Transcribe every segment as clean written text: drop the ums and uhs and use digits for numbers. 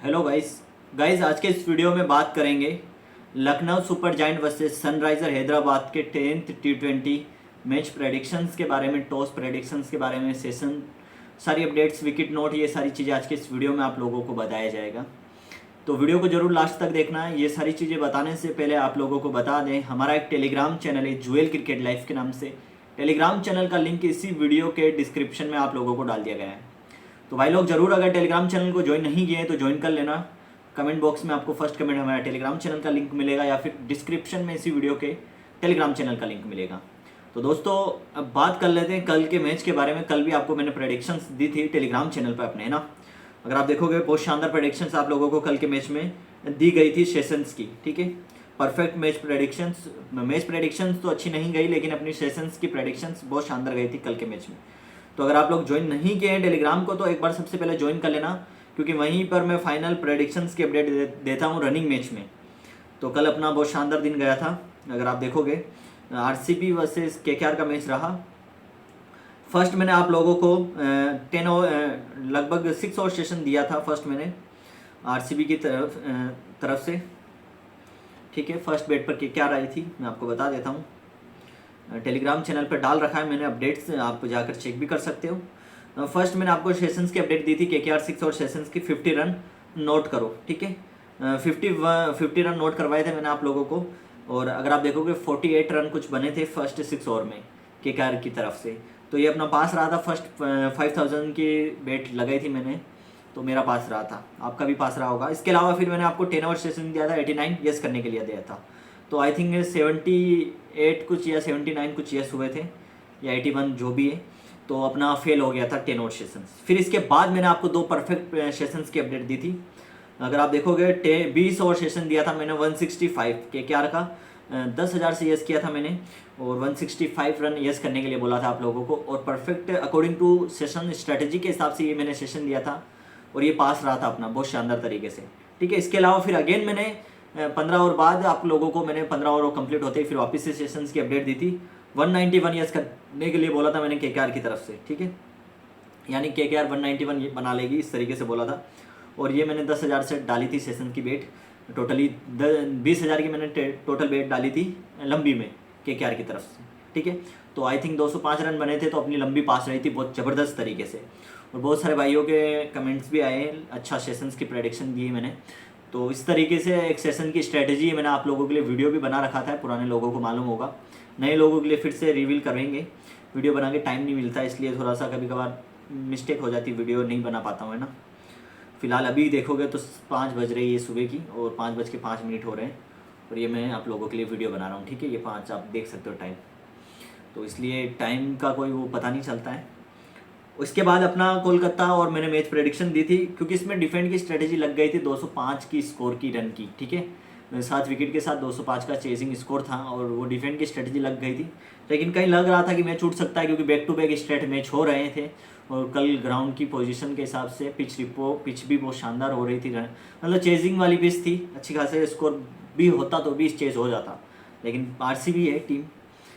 Hello guys आज के इस वीडियो में बात करेंगे Lucknow super giant versus sunriser Hyderabad के 10th T20 मैच प्रेडिक्शंस के बारे में, टॉस प्रेडिक्शंस के बारे में, सेशन सारी अपडेट्स, विकेट नोट, ये सारी चीज़ें आज के इस वीडियो में आप लोगों को बताया जाएगा। तो वीडियो को जरूर लास्ट तक देखना है। ये सारी चीज़ें बताने से पहले आप लोगों को बता दें, हमारा एक टेलीग्राम चैनल है ज्वेल क्रिकेट लाइफ के नाम से। टेलीग्राम चैनल का लिंक इसी वीडियो के डिस्क्रिप्शन में आप लोगों को डाल दिया गया है। तो भाई लोग जरूर अगर टेलीग्राम चैनल को ज्वाइन नहीं किए हैं तो ज्वाइन कर लेना। कमेंट बॉक्स में आपको फर्स्ट कमेंट हमारा टेलीग्राम चैनल का लिंक मिलेगा या फिर डिस्क्रिप्शन में इसी वीडियो के टेलीग्राम चैनल का लिंक मिलेगा। तो दोस्तों अब बात कर लेते हैं कल के मैच के बारे में। कल भी आपको मैंने प्रेडिक्शंस दी थी टेलीग्राम चैनल पर अपने, है ना। अगर आप देखोगे बहुत शानदार प्रेडिक्शंस आप लोगों को कल के मैच में दी गई थी सेशंस की, ठीक है। परफेक्ट मैच प्रेडिक्शंस तो अच्छी नहीं गई, लेकिन अपनी सेशंस की प्रेडिक्शंस बहुत शानदार गई थी कल के मैच में। तो अगर आप लोग ज्वाइन नहीं किए हैं टेलीग्राम को तो एक बार सबसे पहले ज्वाइन कर लेना, क्योंकि वहीं पर मैं फाइनल प्रेडिक्शंस की अपडेट देता हूँ रनिंग मैच में। तो कल अपना बहुत शानदार दिन गया था। अगर आप देखोगे आरसीबी वर्सेस केकेआर का मैच रहा। फर्स्ट मैंने आप लोगों को 10 लगभग 6 ओवर सेशन दिया था फर्स्ट मैंने आरसीबी की तरफ से, ठीक है। फर्स्ट बैट पर केकेआर आई थी, मैं आपको बता देता हूँ। टेलीग्राम चैनल पर डाल रखा है मैंने अपडेट्स, आप जाकर चेक भी कर सकते हो। फर्स्ट मैंने आपको सेशंस की अपडेट दी थी केकेआर 6 और सेशंस की 50 रन नोट करो, ठीक है। 50 रन नोट करवाए थे मैंने आप लोगों को। और अगर आप देखोगे 48 रन कुछ बने थे फर्स्ट 6 ओवर में केकेआर की तरफ से। तो ये अपना पास रहा था। फर्स्ट 5000 की बेट लगाई थी मैंने, तो मेरा पास रहा था, आपका भी पास रहा होगा। इसके अलावा फिर मैंने आपको 10 ओवर सेशन दिया था, 89 यस करने के लिए दिया था। तो आई थिंक 78 कुछ या 79 कुछ यस हुए थे, या 81 जो भी है। तो अपना फेल हो गया था 10 ओवर सेशंस। फिर इसके बाद मैंने आपको 2 परफेक्ट सेशंस की अपडेट दी थी। अगर आप देखोगे 20 ओवर सेशन दिया था मैंने 165 केकेआर का, 10,000 से यस किया था मैंने, और 165 रन यस करने के लिए बोला था आप लोगों को। और perfect according to session strategy के हिसाब से ये मैंने सेशन दिया था, और ये पास रहा था अपना बहुत शानदार तरीके से, ठीक है। इसके अलावा फिर अगेन मैंने 15 ओवर बाद आप लोगों को मैंने 15 ओवर कंप्लीट होते ही फिर वापस से सेशंस की अपडेट दी थी। 191 यस करने के लिए बोला था मैंने केकेआर की तरफ से, ठीक है। यानी केकेआर 191 ये बना लेगी, इस तरीके से बोला था। और ये मैंने 10,000 से डाली थी सेशन की बेट। टोटली 20,000 की मैंने टोटल बेट डाली थी लंबी में केकेआर की तरफ से, ठीक है। तो आई थिंक 205 रन बने थे, तो अपनी लंबी पास रही थी बहुत ज़बरदस्त तरीके से। और बहुत सारे भाइयों के कमेंट्स भी आए, अच्छा सेशंस की प्रेडिक्शन दी मैंने। तो इस तरीके से एक सेशन की स्ट्रेटजी मैंने आप लोगों के लिए वीडियो भी बना रखा था, पुराने लोगों को मालूम होगा। नए लोगों के लिए फिर से रिवील करेंगे। वीडियो बना के टाइम नहीं मिलता, इसलिए थोड़ा सा कभी कभार मिस्टेक हो जाती, वीडियो नहीं बना पाता हूँ, है ना। फिलहाल अभी देखोगे तो 5 बज रही है सुबह की, और 5:05 हो रहे हैं, और ये मैं आप लोगों के लिए वीडियो बना रहा हूँ, ठीक है। ये 5 आप देख सकते हो टाइम, तो इसलिए टाइम का कोई वो पता नहीं चलता है। उसके बाद अपना कोलकाता और मैंने मैच प्रेडिक्शन दी थी, क्योंकि इसमें डिफेंड की स्ट्रेटेजी लग गई थी 205 की स्कोर की रन की, ठीक है। 7 विकेट के साथ 205 का चेजिंग स्कोर था, और वो डिफेंड की स्ट्रेटेजी लग गई थी। लेकिन कहीं लग रहा था कि मैच उठ सकता है, क्योंकि back to back straight match हो रहे थे। और कल ग्राउंड की पोजीशन के हिसाब से पिच भी बहुत शानदार हो रही थी, मतलब चेजिंग वाली पिच थी, अच्छी खासे स्कोर भी होता तो भी चेज हो जाता। लेकिन आरसीबी है टीम,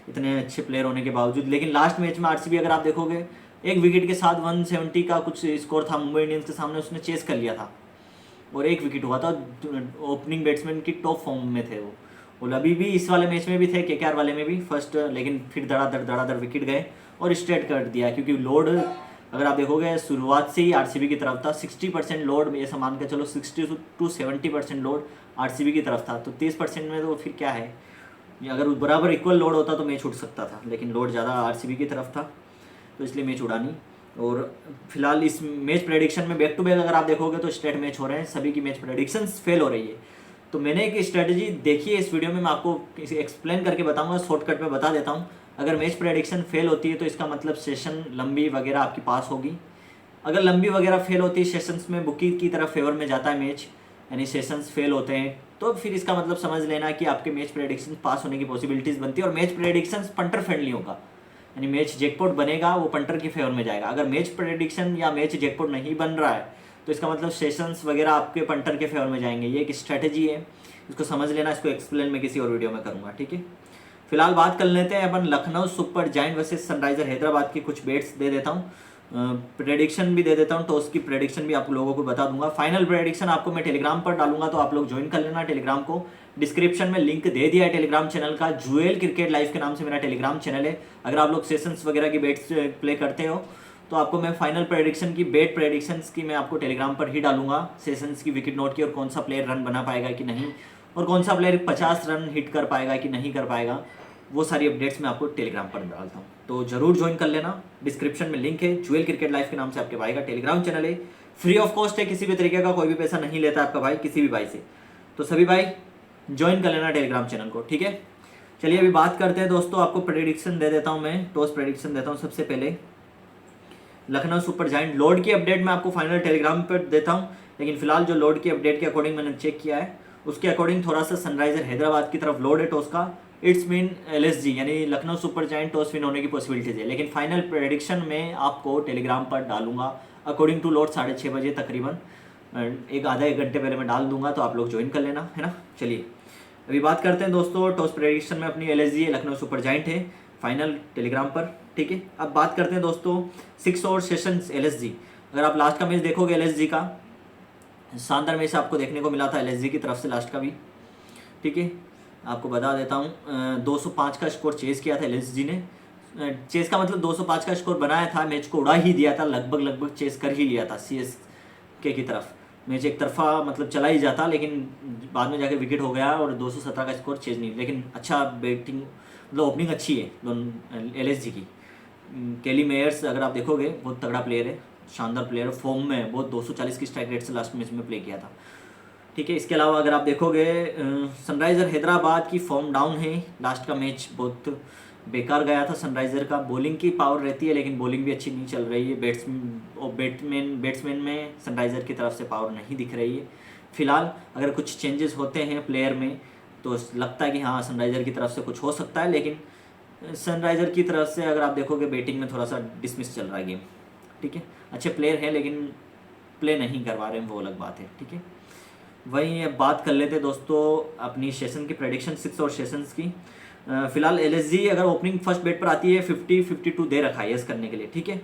इतने अच्छे प्लेयर होने के बावजूद। लेकिन लास्ट मैच में आरसीबी अगर आप देखोगे 1 विकेट के साथ 170 का कुछ स्कोर था मुंबई इंडियंस के सामने, उसने चेस कर लिया था, और 1 विकेट हुआ था। ओपनिंग बैट्समैन की टॉप फॉर्म में थे वो, और अभी भी इस वाले मैच में भी थे, केकेआर वाले में भी फर्स्ट। लेकिन फिर धड़ाधड़ विकेट गए और स्ट्रेट कर दिया, क्योंकि लोड अगर आप देखोगे शुरुआत से ही आरसीबी की तरफ था। 60% लोड, ऐसा मान के चलो 60 to 70% लोड आरसीबी की तरफ था। तो 30% में तो फिर क्या है, अगर बराबर इक्वल लोड होता तो मैच उठ सकता था, लेकिन लोड ज़्यादा आरसीबी की तरफ था, तो इसलिए मैच उड़ा नहीं। और फिलहाल इस मैच प्रेडिक्शन में बैक टू बैक अगर आप देखोगे तो स्ट्रेट मैच हो रहे हैं, सभी की मैच प्रेडिक्शंस फेल हो रही है। तो मैंने एक स्ट्रेटजी देखी है इस वीडियो में, मैं आपको एक्सप्लेन करके बताऊंगा, शॉर्टकट में बता देता हूं। अगर मैच प्रेडिक्शन फेल होती है तो इसका मतलब सेशन लंबी वगैरह आपकी पास होगी। अगर लंबी वगैरह फेल होती है, सेशंस में बुकी की तरफ फेवर में जाता है मैच, यानी सेशंस फेल होते हैं, तो फिर इसका मतलब समझ लेना कि आपके मैच प्रेडिक्शन पास होने की पॉसिबिलिटीज़ बनती है। और मैच प्रेडिक्शन पंटर फ्रेंडली होगा, यानी मैच जैकपॉट बनेगा वो पंटर की फेवर में जाएगा। अगर मैच प्रेडिक्शन या मैच जैकपॉट नहीं बन रहा है तो इसका मतलब सेशंस वगैरह आपके पंटर के फेवर में जाएंगे। ये एक स्ट्रेटजी है, इसको समझ लेना। इसको एक्सप्लेन मैं किसी और वीडियो में करूँगा, ठीक है। फिलहाल बात कर लेते हैं अपन Lucknow super giant versus sunriser Hyderabad की कुछ बेट्स दे देता हूँ। प्रेडिक्शन भी दे देता हूँ, टॉस की प्रेडिक्शन भी आप लोगों को बता दूंगा। फाइनल प्रेडिक्शन आपको मैं टेलीग्राम पर डालूंगा, तो आप लोग ज्वाइन कर लेना टेलीग्राम को। डिस्क्रिप्शन में लिंक दे दिया है टेलीग्राम चैनल का, जुएल क्रिकेट लाइव के नाम से मेरा टेलीग्राम चैनल है। अगर आप लोग सेशंस वगैरह की बेट्स प्ले करते हो तो आपको मैं फाइनल प्रेडिक्शन की, बेट प्रेडिक्शंस की मैं आपको टेलीग्राम पर ही डालूंगा, सेशंस की, विकेट नोट की, और कौन सा प्लेयर रन बना पाएगा कि नहीं, और कौन सा प्लेयर 50 रन हिट कर पाएगा कि नहीं कर पाएगा, वो सारी अपडेट्स मैं आपको टेलीग्राम पर डालता हूँ। तो जरूर ज्वाइन कर लेना, डिस्क्रिप्शन में लिंक है। जुएल क्रिकेट लाइव के नाम से आपके भाई का टेलीग्राम चैनल है, फ्री ऑफ कॉस्ट है, किसी भी तरीके का कोई भी पैसा नहीं लेता आपका भाई किसी भी भाई से। तो सभी भाई ज्वाइन कर लेना टेलीग्राम चैनल को, ठीक है। चलिए अभी बात करते हैं दोस्तों, आपको प्रेडिक्शन दे देता हूँ मैं, टॉस प्रेडिक्शन देता हूँ। सबसे पहले लखनऊ सुपर जायंट लॉर्ड की अपडेट मैं आपको फाइनल टेलीग्राम पर देता हूँ, लेकिन फिलहाल जो लॉर्ड की अपडेट के अकॉर्डिंग मैंने चेक किया है उसके अकॉर्डिंग थोड़ा सा सनराइजर हैदराबाद की तरफ लोड है टॉस का। इट्स मीन LSG यानी Lucknow super giant toss win होने की पॉसिबिलिटीज है, लेकिन फाइनल प्रेडिक्शन में आपको टेलीग्राम पर डालूंगा अकॉर्डिंग टू लॉर्ड 6:30 बजे तकरीबन, आधा एक घंटे पहले मैं डाल दूंगा, तो आप लोग ज्वाइन कर लेना, है ना। चलिए अभी बात करते हैं दोस्तों, टॉस प्रेडिक्शन में अपनी LSG है, लखनऊ सुपर जायंट है फाइनल टेलीग्राम पर, ठीक है। अब बात करते हैं दोस्तों 6 ओवर सेशंस LSG। अगर आप लास्ट का मैच देखोगे LSG का, शानदार मैच आपको देखने को मिला था LSG की तरफ से लास्ट का भी, ठीक है। आपको बता देता हूँ 205 का स्कोर चेस किया था LSG ने, चेस का मतलब 205 का स्कोर बनाया था, मैच को उड़ा ही दिया था, लगभग चेस कर ही लिया था CSK की तरफ। मैच एक तरफा मतलब चला ही जाता, लेकिन बाद में जाके विकेट हो गया और 217 का स्कोर चेज नहीं, लेकिन अच्छा बैटिंग मतलब ओपनिंग अच्छी है दोनों LSG की। केली मेयर्स अगर आप देखोगे बहुत तगड़ा प्लेयर है, शानदार प्लेयर है, फॉर्म में बहुत 240 की स्ट्राइक रेट से लास्ट मैच में प्ले किया था, ठीक है। इसके अलावा अगर आप देखोगे सनराइज़र हैदराबाद की फॉर्म डाउन है, लास्ट का मैच बहुत बेकार गया था सनराइज़र का। बॉलिंग की पावर रहती है लेकिन बॉलिंग भी अच्छी नहीं चल रही है, बैट्समैन में सनराइज़र की तरफ से पावर नहीं दिख रही है फिलहाल। अगर कुछ चेंजेस होते हैं प्लेयर में तो लगता है कि हाँ सनराइज़र की तरफ से कुछ हो सकता है, लेकिन सनराइज़र की तरफ से अगर आप देखोगे बैटिंग में थोड़ा सा डिसमिस चल रहा है गेम, ठीक है। अच्छे प्लेयर हैं लेकिन प्ले नहीं करवा रहे हैं, वो अलग बात है, ठीक है। वहीं अब बात कर लेते हैं दोस्तों अपनी सेशन की प्रेडिक्शन 6 और सेशंस की। फिलहाल LSG अगर ओपनिंग फर्स्ट बैट पर आती है 50-52 दे रखा है यस करने के लिए, ठीक है।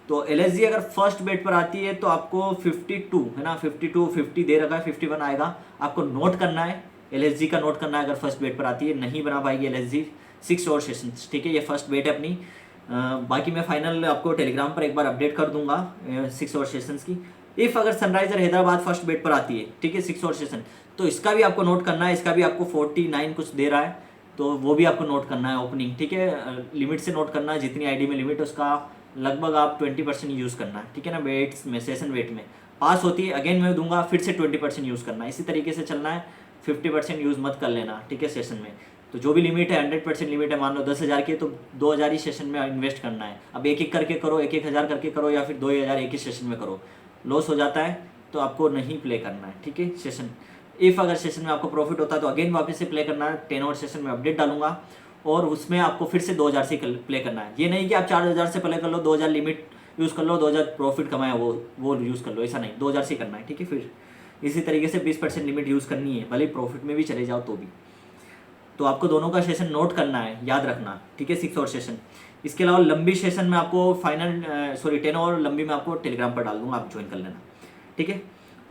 तो LSG अगर फर्स्ट बैट पर आती है तो आपको 52 है ना, 52-50 दे रखा है, 51 आएगा, आपको नोट करना है, LSG का नोट करना है। अगर फर्स्ट बैट पर आती है नहीं बना पाएगी LSG 6 और सेशंस, ठीक है। ये फर्स्ट बैट है अपनी, बाकी मैं फाइनल आपको टेलीग्राम पर एक बार अपडेट कर दूंगा 6 और सेशंस की। इफ़ अगर सनराइजर हैदराबाद फर्स्ट बैट पर आती है, ठीक है, 6 और सेशन, तो इसका भी आपको नोट करना है, इसका भी आपको 49 कुछ दे रहा है, तो वो भी आपको नोट करना है ओपनिंग, ठीक है। लिमिट से नोट करना है, जितनी आईडी में लिमिट है उसका लगभग आप 20% यूज़ करना है, ठीक है ना। वेट्स में सेशन वेट में पास होती है अगेन मैं दूंगा, फिर से 20% यूज़ करना है, इसी तरीके से चलना है, 50% यूज़ मत कर लेना, ठीक है। सेशन में तो जो भी लिमिट है 100% लिमिट है, मान लो 10,000 की तो 2,000 ही सेशन में इन्वेस्ट करना है। अब एक करके करो, 1,000 करके करो, या फिर 2,000 एक ही सेशन में करो, लॉस हो जाता है तो आपको नहीं प्ले करना है, ठीक है। सेशन इफ़ अगर सेशन में आपको प्रॉफिट होता है तो अगेन वापस से प्ले करना है। 10 ओवर सेशन में अपडेट डालूंगा और उसमें आपको फिर से 2,000 से प्ले करना है। ये नहीं कि आप 4,000 से प्ले कर लो, 2,000 लिमिट यूज़ कर लो, 2,000 प्रॉफिट कमाया वो यूज़ कर लो, ऐसा नहीं, 2,000 से करना है, ठीक है। फिर इसी तरीके से 20% लिमिट यूज़ करनी है, भले प्रॉफिट में भी चले जाओ तो भी। तो आपको दोनों का सेशन नोट करना है, याद रखना, ठीक है, 6 और सेशन। इसके अलावा लंबी सेशन में आपको फाइनल 10 और लंबी में आपको टेलीग्राम पर डाल दूंगा, आप ज्वाइन कर लेना, ठीक है।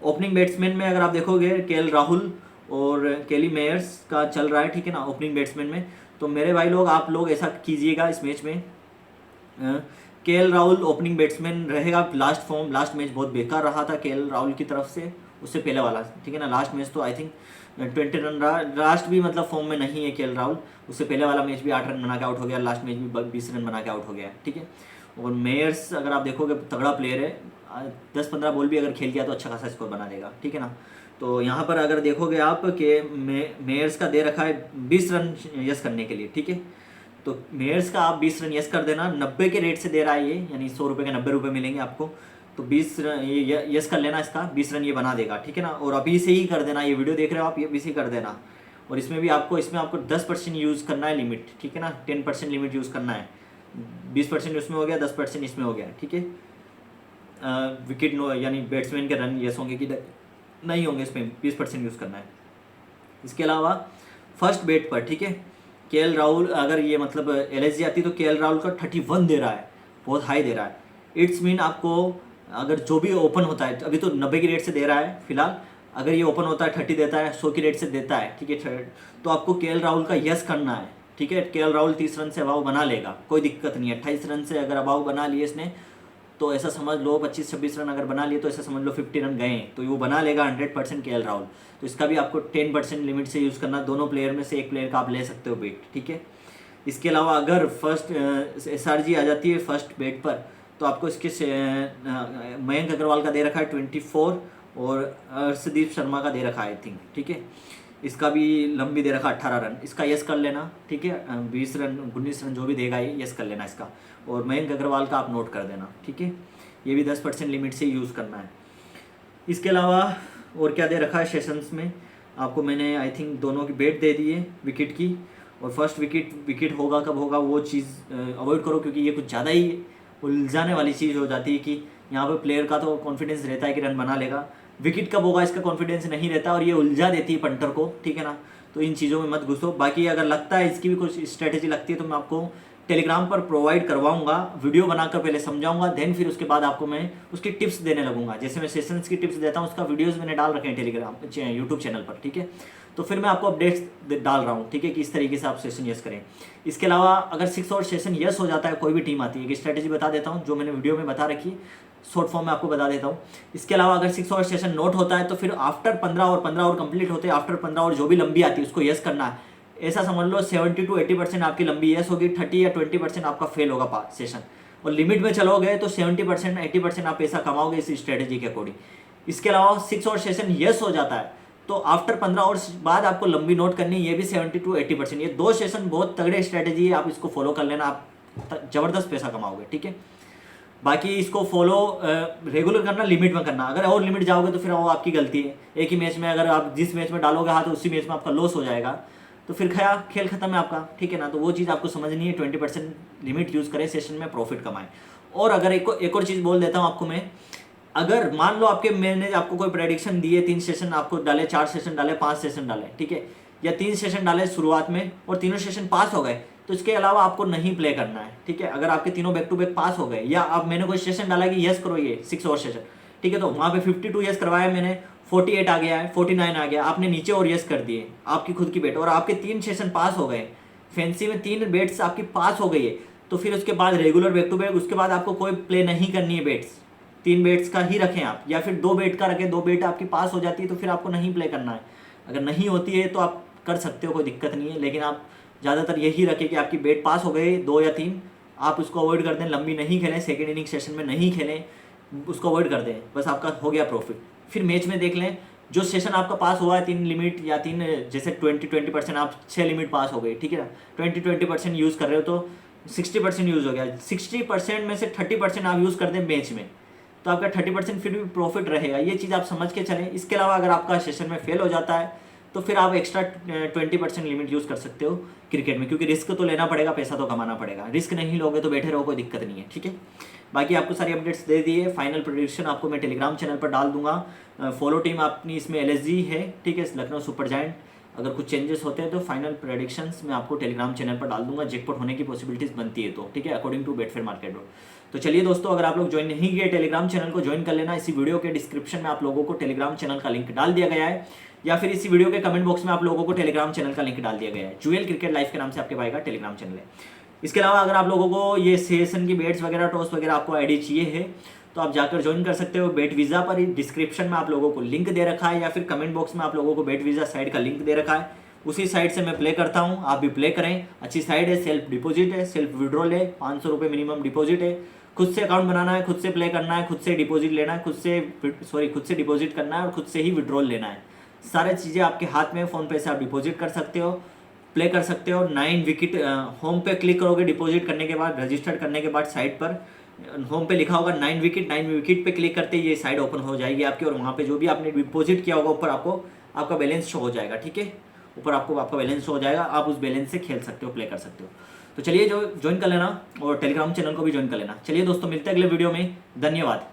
ओपनिंग बैट्समैन में अगर आप देखोगे KL राहुल और केली मेयर्स का चल रहा है, ठीक है ना, ओपनिंग बैट्समैन में। तो मेरे भाई लोग आप लोग ऐसा कीजिएगा इस मैच में, KL राहुल ओपनिंग बैट्समैन रहेगा। लास्ट मैच बहुत बेकार रहा था KL राहुल की तरफ से, उससे पहले वाला, ठीक है ना। लास्ट मैच तो आई थिंक 20 रन रहा, लास्ट भी मतलब फॉर्म में नहीं है KL राहुल, उससे पहले वाला मैच भी 8 रन बना के आउट हो गया, लास्ट मैच भी 20 रन बना के आउट हो गया, ठीक है। और मेयर्स अगर आप देखोगे तगड़ा प्लेयर है, 10-15 बॉल भी अगर खेल गया तो अच्छा खासा स्कोर बना देगा, ठीक है ना। तो यहाँ पर अगर देखोगे आप कि मेयर्स का दे रखा है 20 रन यस करने के लिए, ठीक है। तो मेयर्स का आप 20 रन यस कर देना, 90 के रेट से दे रहा है ये, यानी 100 रुपये के 90 रुपये मिलेंगे आपको। तो 20 रन ये यस कर लेना, इसका 20 रन ये बना देगा, ठीक है ना। और अभी से ही कर देना, ये वीडियो देख रहे हो आप, ये अभी से ही कर देना। और इसमें आपको 10% यूज़ करना है लिमिट, ठीक है ना, 10% लिमिट यूज़ करना है, 20% उसमें हो गया, 10% इसमें हो गया, ठीक है। विकेट नो यानी बैट्समैन के रन यस होंगे कि नहीं होंगे, इसमें 20% यूज़ करना है। इसके अलावा फर्स्ट बैट पर, ठीक है, KL राहुल अगर ये मतलब LSG आती तो KL राहुल का 31 दे रहा है, बहुत हाई दे रहा है, इट्स मीन आपको अगर जो भी ओपन होता है, अभी तो 90 की रेट से दे रहा है फिलहाल, अगर ये ओपन होता है 30 देता है, 100 की रेट से देता है, ठीक है, तो आपको केएल राहुल का यस करना है, ठीक है। केएल राहुल 30 रन से अबाव बना लेगा, कोई दिक्कत नहीं है। 28 रन से अगर अबाव बना लिए इसने तो ऐसा समझ लो 25-26 रन अगर बना लिए तो ऐसा समझ लो 50 रन गए, तो वो बना लेगा 100% केएल राहुल। तो इसका भी आपको 10% लिमिट से यूज़ करना, दोनों प्लेयर में से एक प्लेयर का आप ले सकते हो बेट, ठीक है। इसके अलावा अगर फर्स्ट SRG आ जाती है फर्स्ट बेट पर, तो आपको इसके मयंक अग्रवाल का दे रखा है 24 और अर्शदीप शर्मा का दे रखा है आई थिंक, ठीक है। इसका भी लंबी दे रखा 18 रन, इसका यस कर लेना, ठीक है। 20 रन 19 रन जो भी देगा ये यस कर लेना इसका, और मयंक अग्रवाल का आप नोट कर देना, ठीक है। ये भी 10% लिमिट से यूज़ करना है। इसके अलावा और क्या दे रखा है सेशंस में आपको, मैंने आई थिंक दोनों की बेट दे दी है विकेट की, और फर्स्ट विकेट होगा कब होगा वो चीज़ अवॉइड करो, क्योंकि ये कुछ ज़्यादा ही उलझाने वाली चीज़ हो जाती है कि यहाँ पे प्लेयर का तो कॉन्फिडेंस रहता है कि रन बना लेगा, विकेट कब होगा इसका कॉन्फिडेंस नहीं रहता, और ये उलझा देती है पंटर को, ठीक है ना। तो इन चीज़ों में मत घुसो। बाकी अगर लगता है इसकी भी कुछ स्ट्रेटेजी लगती है तो मैं आपको टेलीग्राम पर प्रोवाइड करवाऊंगा, वीडियो बनाकर पहले समझाऊंगा, देन फिर उसके बाद आपको मैं उसकी टिप्स देने लगूंगा। जैसे मैं सेशंस की टिप्स देता हूँ, उसका वीडियोस मैंने डाल रखे हैं टेलीग्राम यूट्यूब चैनल पर, ठीक है। तो फिर मैं आपको अपडेट्स डाल रहा हूँ, ठीक है, कि इस तरीके से आप सेशन यस करें। इसके अलावा अगर 6 और सेशन यस हो जाता है, कोई भी टीम आती है, एक स्ट्रेटेजी बता देता हूँ जो मैंने वीडियो में बता रखी, शॉर्ट फॉर्म में आपको बता देता हूँ। इसके अलावा अगर 6 और सेशन नोट होता है तो फिर आफ्टर 15 और कंप्लीट होते हैं, आफ्टर 15 और जो भी लंबी आती है उसको यस करना है। ऐसा समझ लो 70 to 80% आपकी लंबी यस होगी, 30 या 20% आपका फेल होगा सेशन, और लिमिट में चलोगे तो 70% 80% आप पैसा कमाओगे इस स्ट्रेटेजी के अकॉर्डिंग। इसके अलावा 6 और सेशन यस हो जाता है तो आफ्टर 15 आवर्स बाद आपको लंबी नोट करनी है, ये भी 70 to 80%। ये 2 सेशन बहुत तगड़े स्ट्रेटेजी है, आप इसको फॉलो कर लेना, आप ज़बरदस्त पैसा कमाओगे, ठीक है। बाकी इसको फॉलो रेगुलर करना, लिमिट में करना। अगर और लिमिट जाओगे तो फिर वो आपकी गलती है। एक ही मैच में अगर आप जिस मैच में डालोगे हाथ उसी मैच में आपका लॉस हो जाएगा, तो फिर खेल खत्म है आपका, ठीक है ना। तो वो चीज़ आपको समझनी है, 20% लिमिट यूज़ करें सेशन में, प्रॉफिट कमाएं। और अगर एक और चीज़ बोल देता हूँ आपको मैं, अगर मान लो मैंने आपको कोई प्रेडिक्शन दिए, 3 सेशन आपको डाले, 4 सेशन डाले, 5 सेशन डाले, ठीक है, या 3 सेशन डाले शुरुआत में और तीनों सेशन पास हो गए, तो इसके अलावा आपको नहीं प्ले करना है, ठीक है। अगर आपके तीनों बैक टू बैक पास हो गए, या आप मैंने कोई सेशन डाला कि यस करो ये 6 और सेशन, ठीक है, तो वहाँ पे 52 यस करवाया मैंने, 48 आ गया है, 49 आ गया, आपने नीचे और यस कर दिए आपकी खुद की बेट, और आपके 3 सेशन पास हो गए, फैंसी में 3 बेट्स आपकी पास हो गई है, तो फिर उसके बाद रेगुलर बैक टू बैक, उसके बाद आपको कोई प्ले नहीं करनी है बेट्स, 3 बेट्स का ही रखें आप, या फिर 2 बेट का रखें, 2 बेट आपकी पास हो जाती है तो फिर आपको नहीं प्ले करना है। अगर नहीं होती है तो आप कर सकते हो, कोई दिक्कत नहीं है, लेकिन आप ज़्यादातर यही रखें कि आपकी बेट पास हो गई 2 या 3, आप उसको अवॉइड कर दें, लंबी नहीं खेलें, सेकेंड इनिंग सेशन में नहीं खेलें, उसको अवॉइड कर दें, बस आपका हो गया प्रॉफिट। फिर मैच में देख लें, जो सेशन आपका पास हुआ है 3 लिमिट या 3 जैसे 20% आप 6 लिमिट पास हो गई, ठीक है ना, 20% यूज़ कर रहे हो तो 60% यूज़ हो गया, 60% में से 30% आप यूज़ कर दें मैच में, तो आपका 30% फिर भी प्रॉफिट रहेगा। ये चीज़ आप समझ के चलें। इसके अलावा अगर आपका सेशन में फेल हो जाता है तो फिर आप एक्स्ट्रा 20% लिमिट यूज़ कर सकते हो क्रिकेट में, क्योंकि रिस्क तो लेना पड़ेगा, पैसा तो कमाना पड़ेगा। रिस्क नहीं लोगे तो बैठे रहो, कोई दिक्कत नहीं है, ठीक है। बाकी आपको सारी अपडेट्स दे दिए, फाइनल प्रेडिक्शन आपको मैं टेलीग्राम चैनल पर डाल दूंगा। फॉलो टीम अपनी इसमें LSG है, ठीक है, लखनऊ सुपर जायंट। अगर कुछ चेंजेस होते हैं तो फाइनल प्रेडिक्शंस मैं आपको टेलीग्राम चैनल पर डाल दूंगा, जैकपॉट होने की पॉसिबिलिटीज़ बनती है तो, ठीक है, according to Betfair market rule. तो चलिए दोस्तों, अगर आप लोग ज्वाइन नहीं किए टेलीग्राम चैनल को ज्वाइन कर लेना। इसी वीडियो के डिस्क्रिप्शन में आप लोगों को टेलीग्राम चैनल का लिंक डाल दिया गया है, या फिर इसी वीडियो के कमेंट बॉक्स में आप लोगों को टेलीग्राम चैनल का लिंक डाल दिया गया है। जुएल क्रिकेट लाइफ के नाम से आपके भाई का टेलीग्राम चैनल है। इसके अलावा अगर आप लोगों को ये सेशन की बेट्स वगैरह, टॉस वगैरह आपको आईडी चाहिए है तो आप जाकर ज्वाइन कर सकते हो। बेट वीज़ा पर ही डिस्क्रिप्शन में आप लोगों को लिंक दे रखा है, या फिर कमेंट बॉक्स में आप लोगों को बेट वीज़ा साइट का लिंक दे रखा है। उसी साइट से मैं प्ले करता हूँ, आप भी प्ले करें। अच्छी साइट है, सेल्फ डिपॉजिट है, सेल्फ विड्रॉल है, 500 रुपये मिनिमम डिपॉजिट है। खुद से अकाउंट बनाना है, खुद से प्ले करना है, खुद से डिपॉजिट लेना है, खुद से डिपॉजिट करना है और खुद से ही विड्रॉल लेना है। सारी चीज़ें आपके हाथ में, फ़ोन पे से आप डिपॉजिट कर सकते हो, प्ले कर सकते हो। 9 विकेट होम पे क्लिक करोगे डिपॉजिट करने के बाद, रजिस्टर करने के बाद साइट पर होम पे लिखा होगा 9 विकेट पे क्लिक करते ही ये साइट ओपन हो जाएगी आपकी, और वहाँ पे जो भी आपने डिपॉजिट किया होगा ऊपर आपको आपका बैलेंस शो हो जाएगा, ठीक है। ऊपर आपको आपका बैलेंस शो हो जाएगा, आप उस बैलेंस से खेल सकते हो, प्ले कर सकते हो। तो चलिए जो ज्वाइन कर लेना, और टेलीग्राम चैनल को भी ज्वाइन कर लेना। चलिए दोस्तों, मिलते हैं अगले वीडियो में, धन्यवाद।